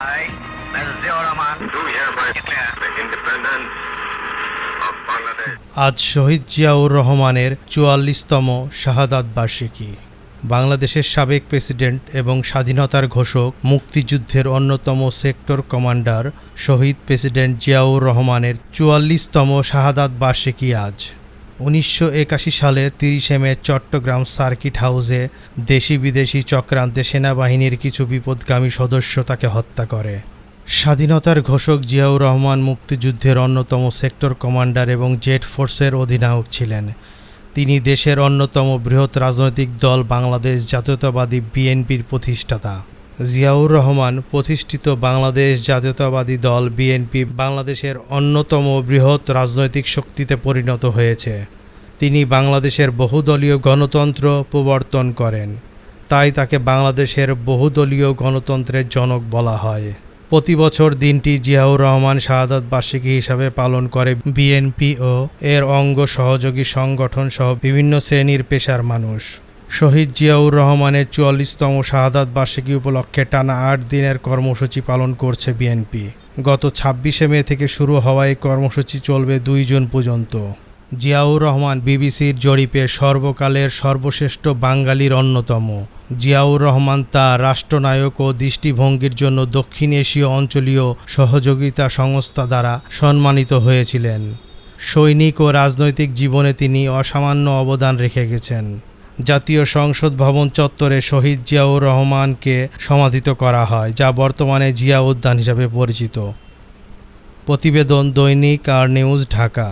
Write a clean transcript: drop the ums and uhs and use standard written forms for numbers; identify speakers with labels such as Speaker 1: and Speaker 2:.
Speaker 1: I, Mr. Ziaur Rahman, do hereby declare the independence of Bangladesh.
Speaker 2: আজ শহীদ জিয়াউর রহমানের ৪৪তম শাহাদাত বার্ষিকী। বাংলাদেশের সাবেক প্রেসিডেন্ট এবং স্বাধীনতার ঘোষক, মুক্তিযুদ্ধের অন্যতম সেক্টর কমান্ডার শহীদ প্রেসিডেন্ট জিয়াউর রহমানের ৪৪তম শাহাদাত বার্ষিকী আজ। ১৯৮১ সালে ৩০ মে চট্টগ্রাম সার্কিট হাউসে দেশি বিদেশি চক্রান্তে সেনাবাহিনীর কিছু বিপদগামী সদস্য তাকে হত্যা করে। স্বাধীনতার ঘোষক জিয়াউর রহমান মুক্তিযুদ্ধের অন্যতম সেক্টর কমান্ডার এবং জেট ফোর্সের অধিনায়ক ছিলেন। তিনি দেশের অন্যতম বৃহৎ রাজনৈতিক দল বাংলাদেশ জাতীয়তাবাদী বিএনপির প্রতিষ্ঠাতা। জিয়াউর রহমান প্রতিষ্ঠিত বাংলাদেশ জাতীয়তাবাদী দল বিএনপি বাংলাদেশের অন্যতম বৃহৎ রাজনৈতিক শক্তিতে পরিণত হয়েছে। তিনি বাংলাদেশের বহুদলীয় গণতন্ত্র প্রবর্তন করেন, তাই তাকে বাংলাদেশের বহুদলীয় গণতন্ত্রের জনক বলা হয়। প্রতি বছর দিনটি জিয়াউর রহমান শাহাদাত বার্ষিকী হিসাবে পালন করে বিএনপি ও এর অঙ্গ সহযোগী সংগঠন সহ বিভিন্ন শ্রেণীর পেশার মানুষ। শহীদ জিয়াউর রহমানের ৪৪তম শাহাদাত বার্ষিকী উপলক্ষে টানা ৮ দিনের কর্মসূচি পালন করছে বিএনপি। গত ২৬ মে থেকে শুরু হওয়া এই কর্মসূচি চলবে ২ জুন পর্যন্ত। জিয়াউর রহমান বিবিসির জরিপে সর্বকালের সর্বশ্রেষ্ঠ বাঙালির অন্যতম। জিয়াউর রহমান তার রাষ্ট্রনায়ক ও দৃষ্টিভঙ্গির জন্য দক্ষিণ এশীয় অঞ্চলীয় সহযোগিতা সংস্থা দ্বারা সম্মানিত হয়েছিলেন। সৈনিক ও রাজনৈতিক জীবনে তিনি অসামান্য অবদান রেখে গেছেন। জাতীয় সংসদ ভবন চত্বরে শহীদ জিয়াউর রহমানকে সমাধিত করা হয়, যা বর্তমানে জিয়া উদ্যান হিসাবে পরিচিত। প্রতিবেদন দৈনিক আর নিউজ, ঢাকা।